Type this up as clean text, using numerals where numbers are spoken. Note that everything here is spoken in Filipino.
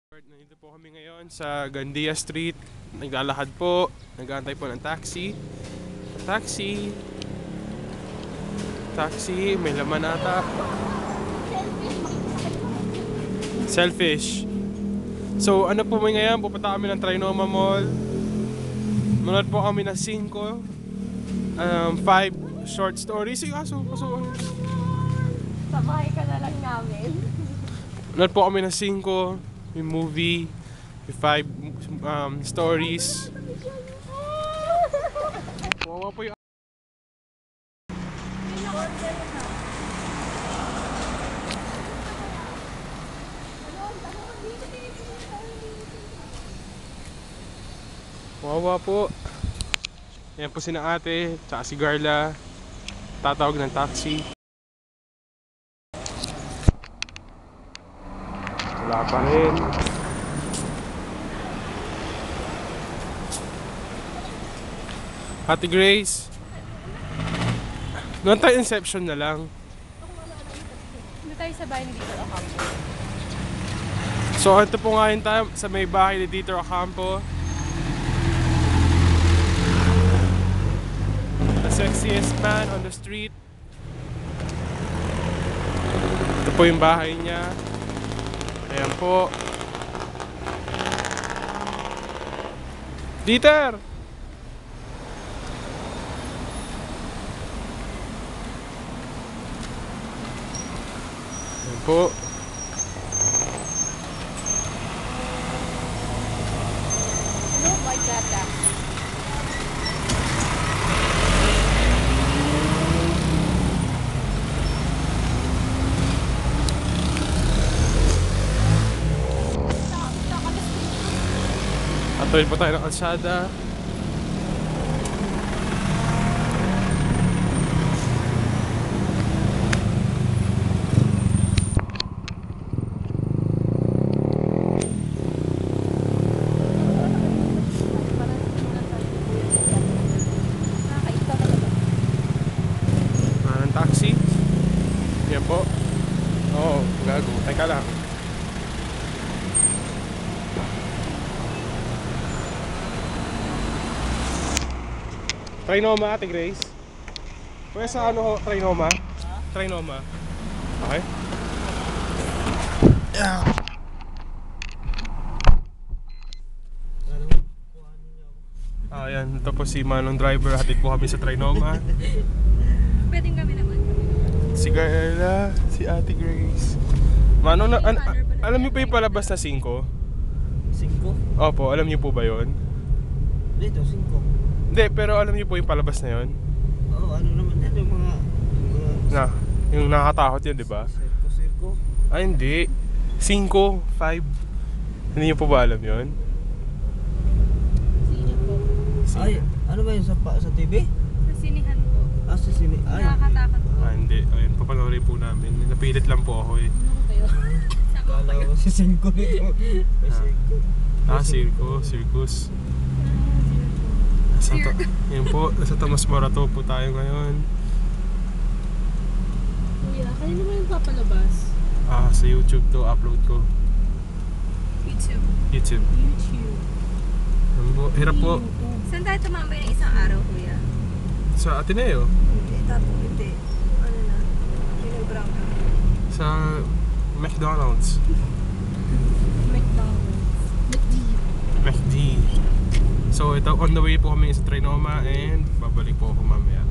Nandito po kami ngayon sa Gandia Street. Naglalakad po. Nag-aantay po ng taxi. Taxi. Taxi. May laman ata. Selfish. So ano po may ngayon? Pupunta kami ng Trinoma Mall. Manood po kami ng 5 short stories. Sige, aso. Samahay ka na lang namin. Manood po kami ng 5 yung movie, yung 5 stories. Wawa po yung wawa po. Yan po sina ate, tsaka si Garla. Tatawag ng taxi. Wala pa rin. Ate Grace, noon tayo Inception na lang. Hindi tayo sa bahay ni Dito Ocampo. So ito po ngayon tayo sa may bahay ni Dito Ocampo. The sexiest man on the street. Ito po yung bahay niya. Ayan po. Dieter! Ayan po. I don't like that taxi. Atuloy pa tayo ng kalsada. Ng taxi. Yan po. Oo, gago. Teka lang. Trinoma, Ate Grace. Pwede sa ano ho, Trinoma? Trinoma. Okay. Yeah. Ayan, ito po si Manong driver. Hatid po kami sa Trinoma. Pwedeng kami naman. Si Garla, si Ate Grace. Manong, alam niyo pa yung palabas na 5? 5? Opo, alam niyo po ba yon? Dito, 5. Hindi, pero alam niyo po yung palabas na yon? Oo, ano naman yan, yung mga Yung nakakatakot yun, di ba? Sirko. Ay, hindi. 5, 5. Hindi niyo po ba alam yon? Sino po? Ay, ano ba yun sa TV? Sa sinihan po. Sa sini. Ay, Nakakatakot po. Hindi. Ayun, papanoorin po namin. Napilit lang po ako eh. Ano kayo? Sama ko kala kayo. ko si 5 nito. May 5. Circus. Yan po, nasa Tomas Morato po tayo ngayon. Kuya, kanino mo yung papalabas? Sa YouTube to upload ko. YouTube. YouTube. Yan po, hirap po. Saan tayo tumambay ng isang araw, kuya? Sa Ateneo. Hindi, hindi. Ano na? Yung brown na. Sa McDonald's. McDonald's. McD. So ito, on the way po kami sa Trinoma and babalik po ako mamaya.